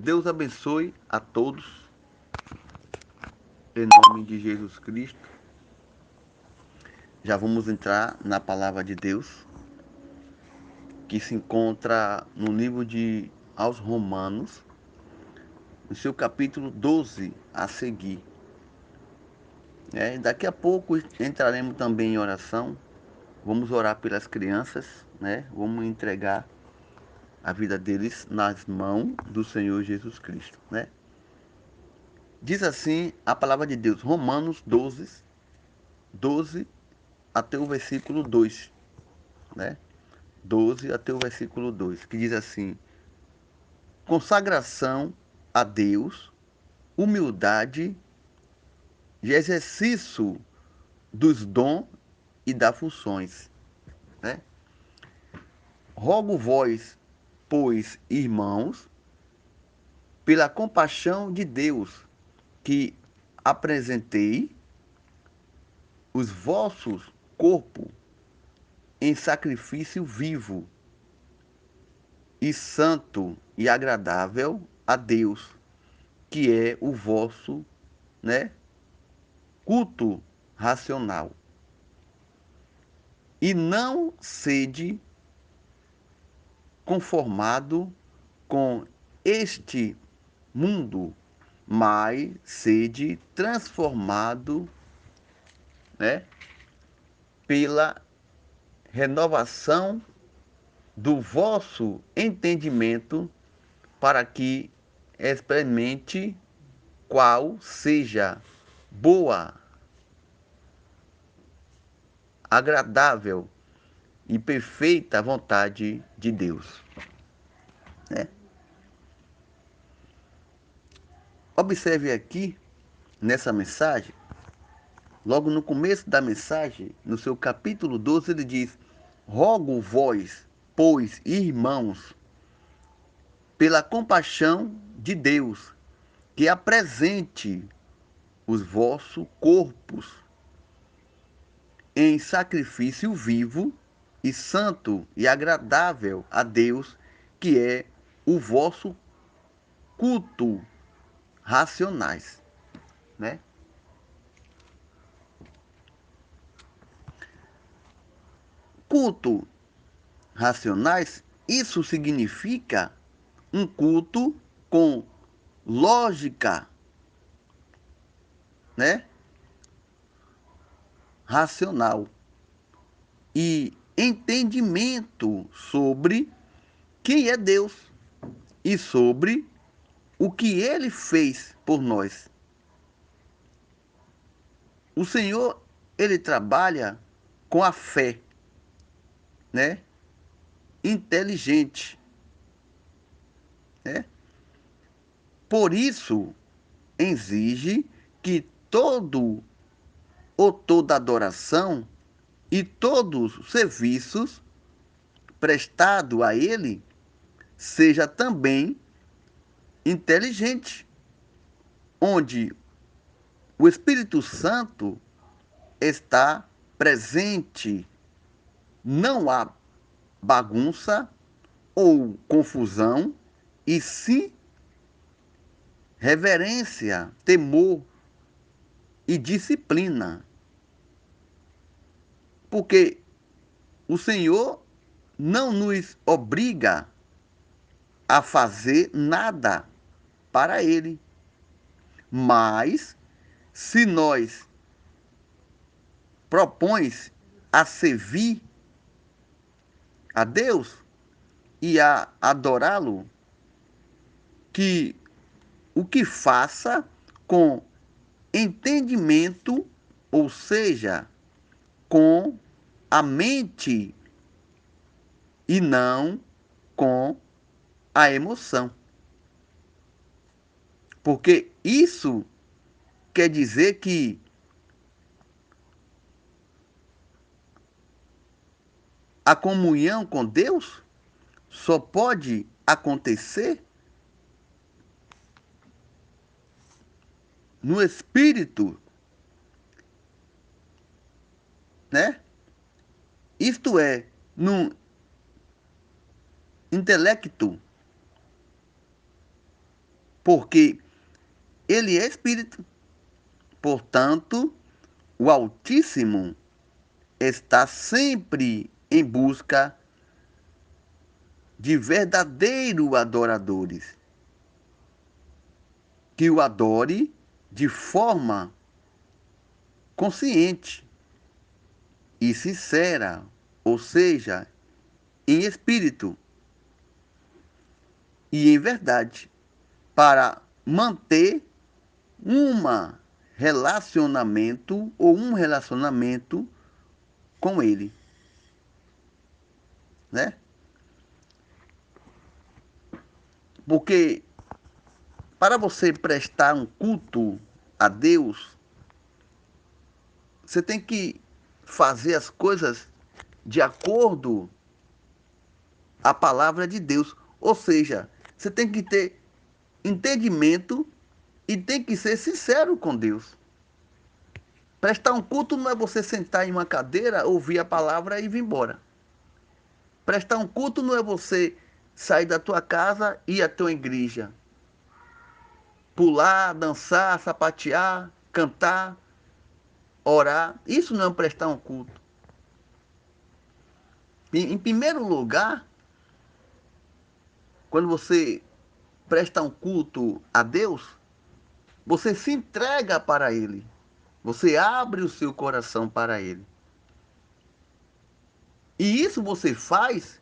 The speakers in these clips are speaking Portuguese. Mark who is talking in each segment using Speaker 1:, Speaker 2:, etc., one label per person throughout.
Speaker 1: Deus abençoe a todos, em nome de Jesus Cristo. Já vamos entrar na palavra de Deus, que se encontra no livro de aos Romanos, no seu capítulo 12 a seguir. Daqui a pouco entraremos também em oração. Vamos orar pelas crianças, né? Vamos entregar a vida deles nas mãos do Senhor Jesus Cristo, né? Diz assim a palavra de Deus, Romanos 12 até o versículo 2, né? 12 até o versículo 2, que diz assim: consagração a Deus, humildade e exercício dos dons e das funções, né? Rogo vós, pois, irmãos, pela compaixão de Deus, que apresentei os vossos corpos em sacrifício vivo e santo e agradável a Deus, que é o vosso, né, culto racional. E não sede conformado com este mundo, mas sede transformado, né, pela renovação do vosso entendimento, para que experimente qual seja boa, agradável e perfeita vontade de Deus, né? Observe aqui nessa mensagem, logo no começo da mensagem, no seu capítulo 12, ele diz: rogo vós, pois, irmãos, pela compaixão de Deus, que apresente os vossos corpos em sacrifício vivo e santo e agradável a Deus, que é o vosso culto racionais, né? Culto racionais, isso significa um culto com lógica, né? Racional e entendimento sobre quem é Deus e sobre o que ele fez por nós. O Senhor, ele trabalha com a fé, né? Inteligente, né? Por isso, exige que todo ou toda adoração e todos os serviços prestados a ele seja também inteligente, onde o Espírito Santo está presente. Não há bagunça ou confusão, e sim reverência, temor e disciplina. Porque o Senhor não nos obriga a fazer nada para Ele. Mas, se nós propões a servir a Deus e a adorá-lo, que o que faça com entendimento, ou seja, com a mente e não com a emoção. Porque isso quer dizer que a comunhão com Deus só pode acontecer no espírito, né? Isto é, no intelecto, porque ele é espírito. Portanto, o Altíssimo está sempre em busca de verdadeiros adoradores, que o adore de forma consciente e sincera, ou seja, em espírito e em verdade, para manter uma relacionamento ou um relacionamento com ele, né? Porque para você prestar um culto a Deus, você tem que fazer as coisas de acordo à palavra de Deus. Ou seja, você tem que ter entendimento e tem que ser sincero com Deus. Prestar um culto não é você sentar em uma cadeira, ouvir a palavra e vir embora. Prestar um culto não é você sair da tua casa e ir à tua igreja. Pular, dançar, sapatear, cantar, orar. Isso não é prestar um culto. Em primeiro lugar, quando você presta um culto a Deus, você se entrega para Ele. Você abre o seu coração para Ele. E isso você faz,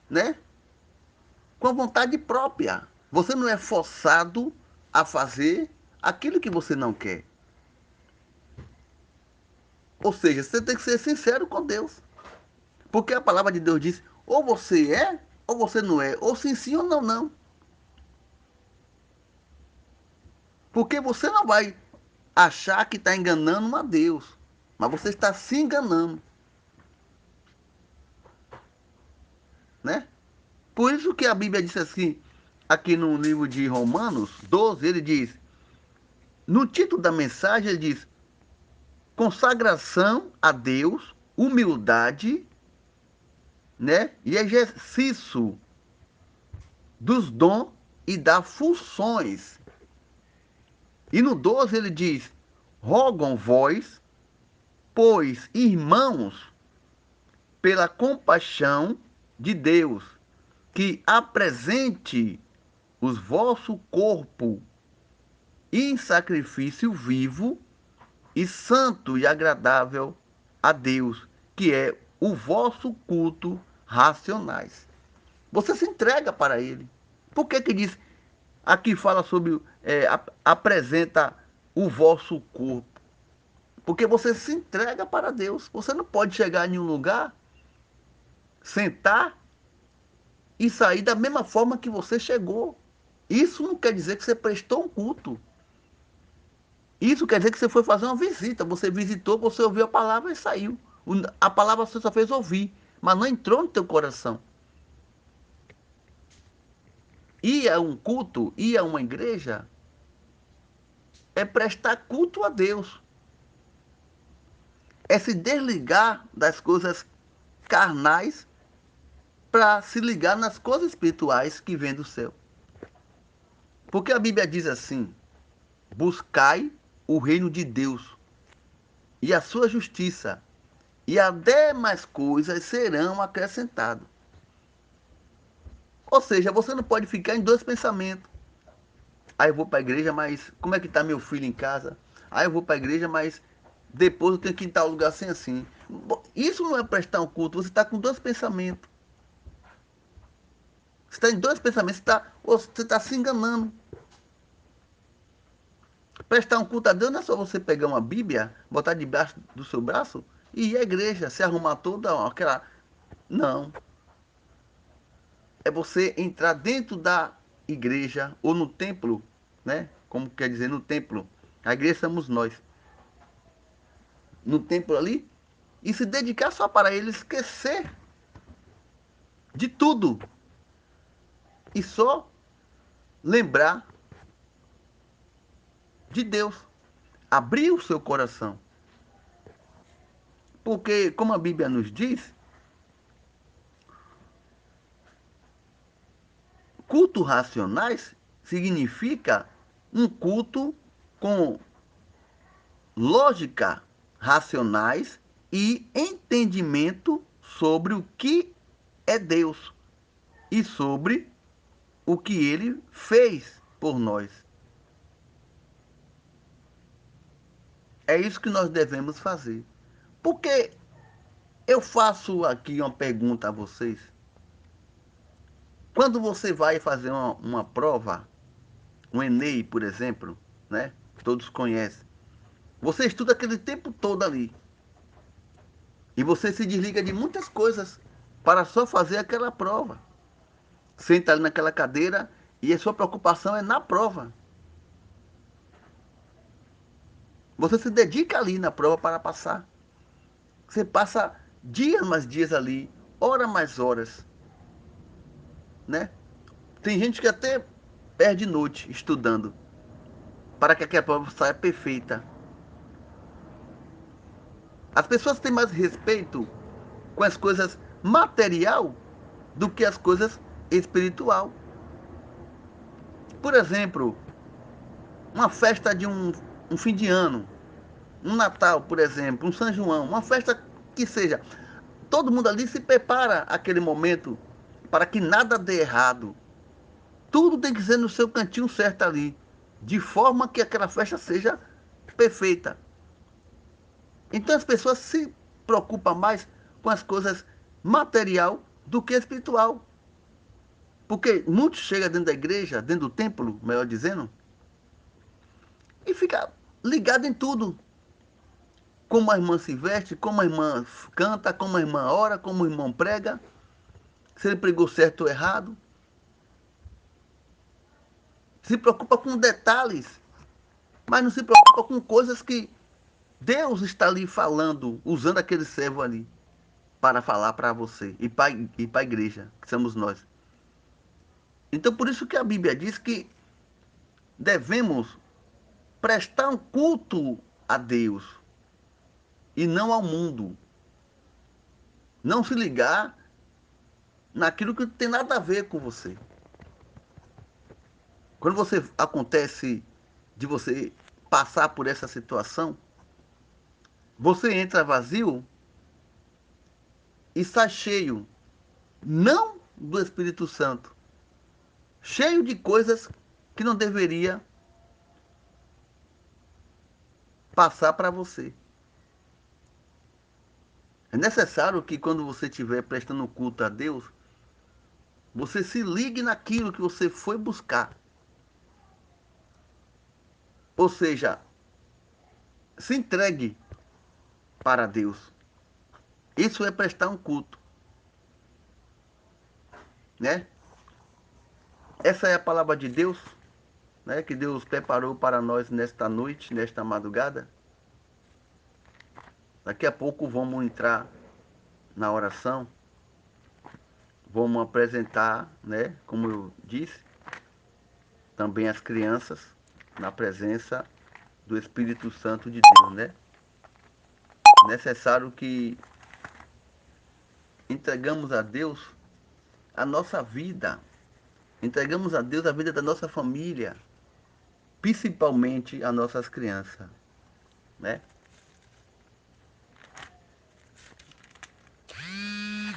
Speaker 1: né, com vontade própria. Você não é forçado a fazer aquilo que você não quer. Ou seja, você tem que ser sincero com Deus. Porque a palavra de Deus diz: ou você é, ou você não é. Ou sim, sim, ou não, não. Porque você não vai achar que está enganando a Deus. Mas você está se enganando. Né? Por isso que a Bíblia diz assim, aqui no livro de Romanos 12, ele diz, no título da mensagem, ele diz: consagração a Deus, humildade, né? E exercício dos dons e das funções. E no 12 ele diz: rogam vós, pois, irmãos, pela compaixão de Deus, que apresente os vosso corpo em sacrifício vivo e santo e agradável a Deus, que é o vosso culto racionais. Você se entrega para Ele. Por que que diz, aqui fala sobre, apresenta o vosso corpo? Porque você se entrega para Deus. Você não pode chegar em um lugar, sentar e sair da mesma forma que você chegou. Isso não quer dizer que você prestou um culto. Isso quer dizer que você foi fazer uma visita. Você visitou, você ouviu a palavra e saiu. A palavra você só fez ouvir, mas não entrou no teu coração. Ir a um culto, ir a uma igreja, é prestar culto a Deus. É se desligar das coisas carnais para se ligar nas coisas espirituais que vêm do céu. Porque a Bíblia diz assim: buscai o reino de Deus e a sua justiça, e as demais coisas serão acrescentadas. Ou seja, você não pode ficar em dois pensamentos. Aí eu vou para a igreja, mas como é que está meu filho em casa? Aí eu vou para a igreja, mas depois eu tenho que ir em tal lugar assim assim. Isso não é prestar um culto, você está com dois pensamentos. Você está em dois pensamentos, você está se enganando. Prestar um culto a Deus não é só você pegar uma Bíblia, botar debaixo do seu braço e ir à igreja, se arrumar toda aquela. Não. É você entrar dentro da igreja ou no templo, né? Como quer dizer, no templo. A igreja somos nós. No templo ali e se dedicar só para ele, esquecer de tudo e só lembrar de Deus. Abrir o seu coração. Porque, como a Bíblia nos diz, cultos racionais significa um culto com lógica, racionais e entendimento sobre o que é Deus e sobre o que ele fez por nós. É isso que nós devemos fazer. Porque eu faço aqui uma pergunta a vocês. Quando você vai fazer uma prova, um Enem, por exemplo, né? Todos conhecem. Você estuda aquele tempo todo ali. E você se desliga de muitas coisas para só fazer aquela prova. Senta ali naquela cadeira e a sua preocupação é na prova. Você se dedica ali na prova para passar. Você passa dias mais dias ali, horas mais horas, né? Tem gente que até perde noite estudando para que aquela prova saia perfeita. As pessoas têm mais respeito com as coisas material do que as coisas espiritual. Por exemplo, uma festa de um fim de ano, um Natal, por exemplo, um São João, uma festa que seja. Todo mundo ali se prepara aquele momento para que nada dê errado. Tudo tem que ser no seu cantinho certo ali, de forma que aquela festa seja perfeita. Então as pessoas se preocupam mais com as coisas material do que espiritual. Porque muitos chegam dentro da igreja, dentro do templo, melhor dizendo, e fica ligado em tudo. Como a irmã se veste, como a irmã canta, como a irmã ora, como o irmão prega, se ele pregou certo ou errado. Se preocupa com detalhes, mas não se preocupa com coisas que Deus está ali falando, usando aquele servo ali para falar para você e para a igreja, que somos nós. Então, por isso que a Bíblia diz que devemos prestar um culto a Deus e não ao mundo. Não se ligar naquilo que não tem nada a ver com você. Quando você acontece de você passar por essa situação, você entra vazio e sai cheio, não do Espírito Santo, cheio de coisas que não deveria passar para você. É necessário que quando você estiver prestando culto a Deus, você se ligue naquilo que você foi buscar. Ou seja, se entregue para Deus. Isso é prestar um culto, né? Essa é a palavra de Deus, né, que Deus preparou para nós nesta noite, nesta madrugada. Daqui a pouco vamos entrar na oração, vamos apresentar, né, como eu disse, também as crianças na presença do Espírito Santo de Deus, né? Necessário que entregamos a Deus a nossa vida, entregamos a Deus a vida da nossa família, principalmente as nossas crianças, né?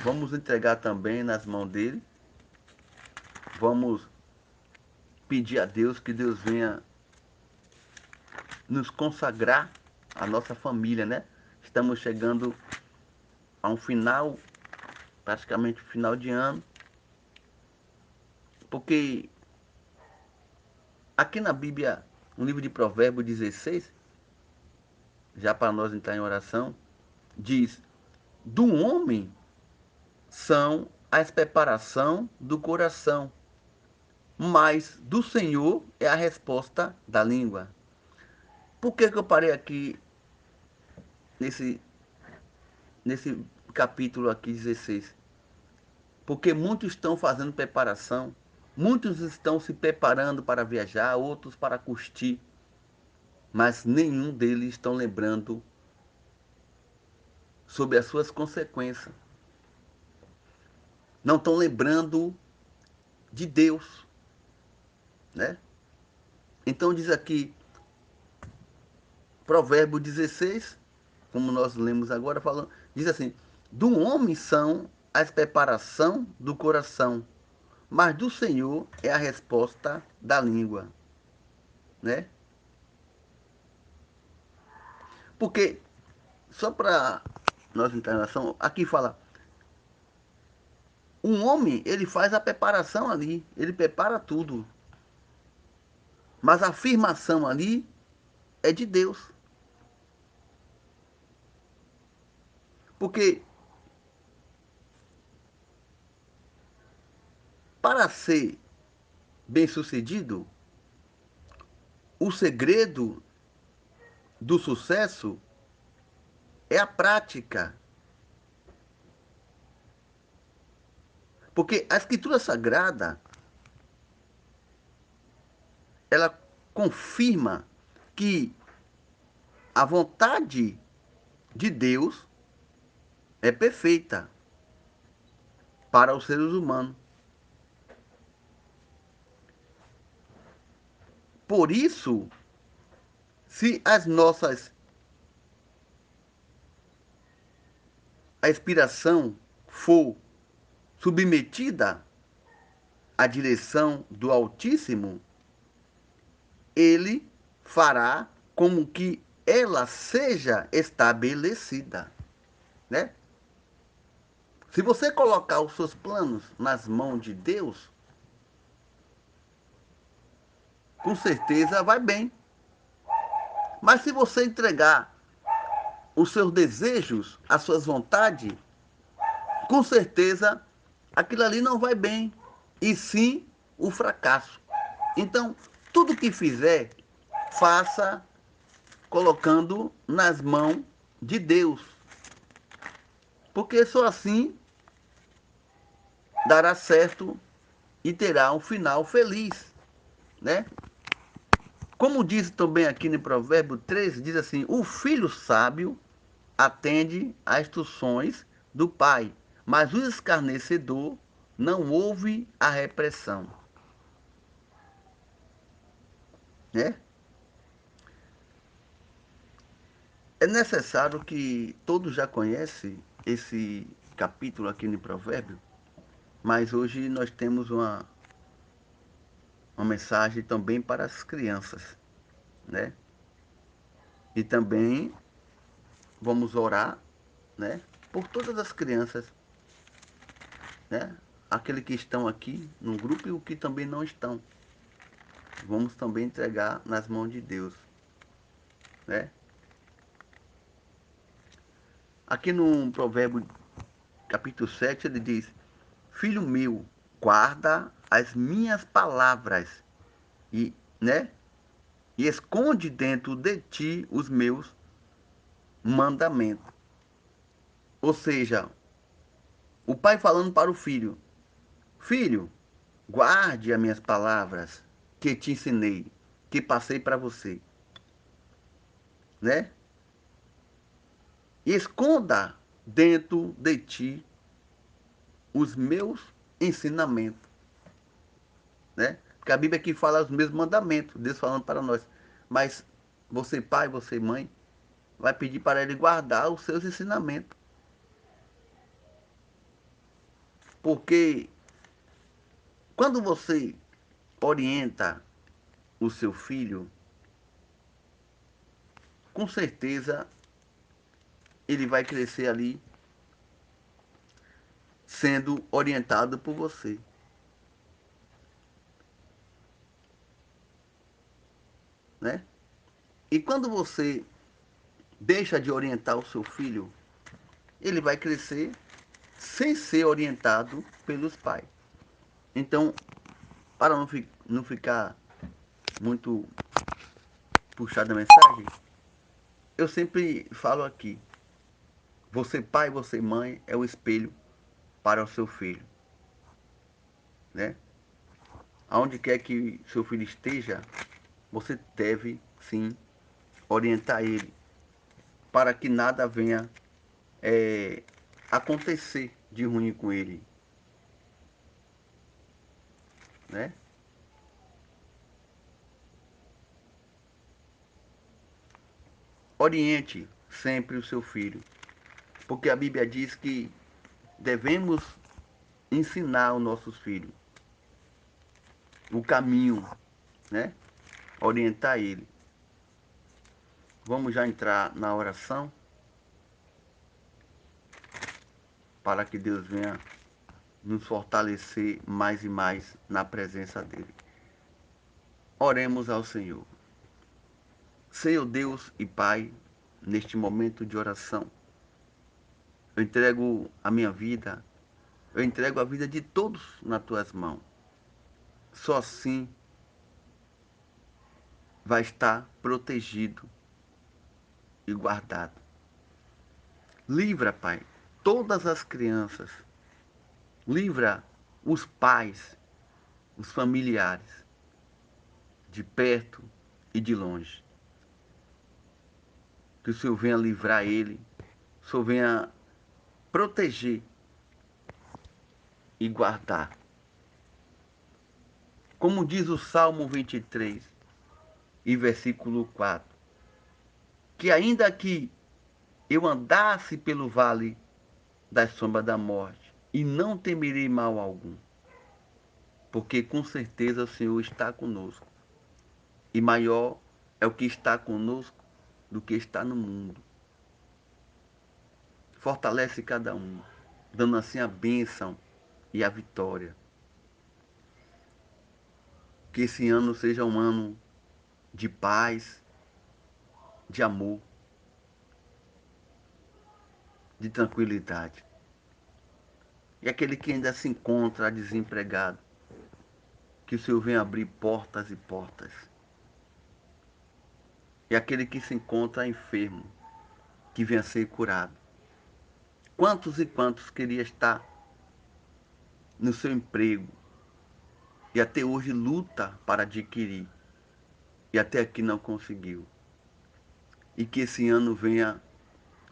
Speaker 1: Vamos entregar também nas mãos dele. Vamos pedir a Deus que Deus venha nos consagrar a nossa família, né? Estamos chegando a um final, praticamente final de ano, porque aqui na Bíblia, no livro de Provérbios 16, já para nós entrar em oração, diz: do homem são as preparação do coração, mas do Senhor é a resposta da língua. Por que eu parei aqui nesse, nesse capítulo aqui 16? Porque muitos estão fazendo preparação, muitos estão se preparando para viajar, outros para curtir, mas nenhum deles estão lembrando sobre as suas consequências. Não estão lembrando de Deus. né? Então diz aqui, Provérbio 16, como nós lemos agora, falando, diz assim: do homem são as preparação do coração, mas do Senhor é a resposta da língua, né? Porque, só para nossa internação, aqui fala, um homem, ele faz a preparação ali, ele prepara tudo, mas a afirmação ali é de Deus. Porque para ser bem-sucedido, o segredo do sucesso é a prática. Porque a Escritura Sagrada, ela confirma que a vontade de Deus é perfeita para os seres humanos. Por isso, se as nossas a inspiração for submetida à direção do Altíssimo, ele fará como que ela seja estabelecida, né? Se você colocar os seus planos nas mãos de Deus, com certeza vai bem. Mas se você entregar os seus desejos, as suas vontades, com certeza aquilo ali não vai bem, e sim o fracasso. Então, tudo que fizer, faça colocando nas mãos de Deus, porque só assim dará certo e terá um final feliz, né? Como diz também aqui no Provérbio 13, diz assim: o filho sábio atende às instruções do pai, mas o escarnecedor não ouve a repressão, né? É necessário que todos já conhecem esse capítulo aqui no Provérbio, mas hoje nós temos uma mensagem também para as crianças, né? E também vamos orar, né, por todas as crianças, né? Aqueles que estão aqui no grupo e os que também não estão. Vamos também entregar nas mãos de Deus, né? Aqui no Provérbio capítulo 7 ele diz: filho meu, guarda as minhas palavras e, né? E esconde dentro de ti os meus mandamentos. Ou seja, o pai falando para o filho: filho, guarde as minhas palavras que te ensinei, que passei para você, né? E esconda dentro de ti os meus ensinamentos, né? Porque a Bíblia aqui fala os mesmos mandamentos, Deus falando para nós. Mas você, pai, você, mãe, vai pedir para ele guardar os seus ensinamentos. Porque quando você orienta o seu filho, com certeza ele vai crescer ali sendo orientado por você, né? E quando você deixa de orientar o seu filho, ele vai crescer sem ser orientado pelos pais. Então, para não ficar muito puxada a mensagem, eu sempre falo aqui: você, pai, você, mãe, é o espelho para o seu filho, né? Aonde quer que seu filho esteja, você deve sim orientar ele para que nada venha acontecer de ruim com ele, né? Oriente sempre o seu filho, porque a Bíblia diz que devemos ensinar aos nossos filhos o caminho, né? Orientar ele. Vamos já entrar na oração para que Deus venha nos fortalecer mais e mais na presença dele. Oremos ao Senhor. Senhor Deus e Pai, neste momento de oração, eu entrego a minha vida, eu entrego a vida de todos nas tuas mãos. Só assim vai estar protegido e guardado. Livra, Pai, todas as crianças. Livra os pais, os familiares, de perto e de longe. Que o Senhor venha livrar ele, o Senhor venha proteger e guardar. Como diz o Salmo 23 e versículo 4, que ainda que eu andasse pelo vale da sombra da morte, e não temerei mal algum, porque com certeza o Senhor está conosco. E maior é o que está conosco do que está no mundo. Fortalece cada um, dando assim a bênção e a vitória. Que esse ano seja um ano de paz, de amor, de tranquilidade. E aquele que ainda se encontra desempregado, que o Senhor venha abrir portas e portas. E aquele que se encontra enfermo, que venha ser curado. Quantos e quantos queria estar no seu emprego e até hoje luta para adquirir e até aqui não conseguiu. E que esse ano venha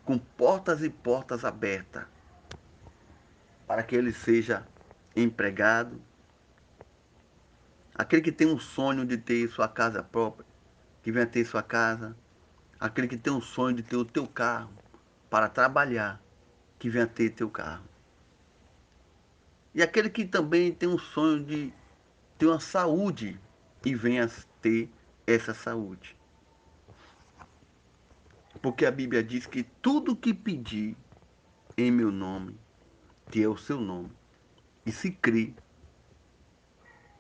Speaker 1: com portas e portas abertas para que ele seja empregado. Aquele que tem um sonho de ter sua casa própria, que venha ter sua casa. Aquele que tem um sonho de ter o teu carro para trabalhar, que venha ter teu carro. E aquele que também tem um sonho de ter uma saúde e venha ter essa saúde. Porque a Bíblia diz que tudo que pedir em meu nome, que é o seu nome, e se crer,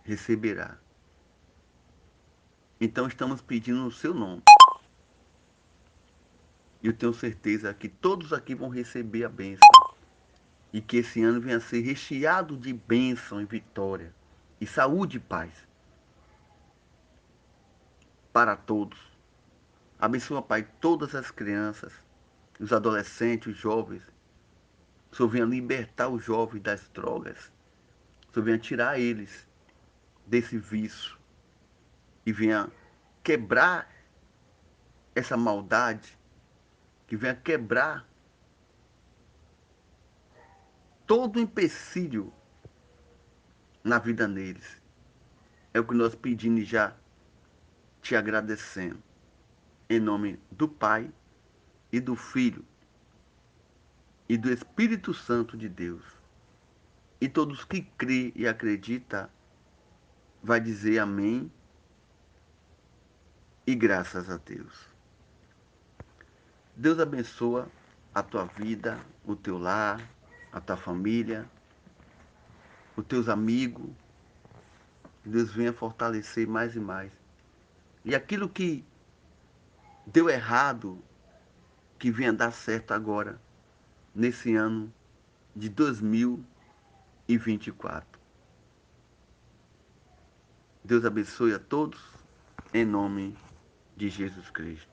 Speaker 1: receberá. Então estamos pedindo no seu nome. E eu tenho certeza que todos aqui vão receber a bênção. E que esse ano venha a ser recheado de bênção e vitória. E saúde e paz. Para todos. Abençoa, Pai, todas as crianças, os adolescentes, os jovens. O Senhor venha libertar os jovens das drogas. O Senhor venha tirar eles desse vício. E venha quebrar essa maldade. Que venha quebrar todo empecilho na vida deles. É o que nós pedimos já, te agradecendo. Em nome do Pai, e do Filho, e do Espírito Santo de Deus. E todos que crê e acredita, vai dizer amém e graças a Deus. Deus abençoa a tua vida, o teu lar, a tua família, os teus amigos. Deus venha fortalecer mais e mais. E aquilo que deu errado, que venha dar certo agora, nesse ano de 2024. Deus abençoe a todos, em nome de Jesus Cristo.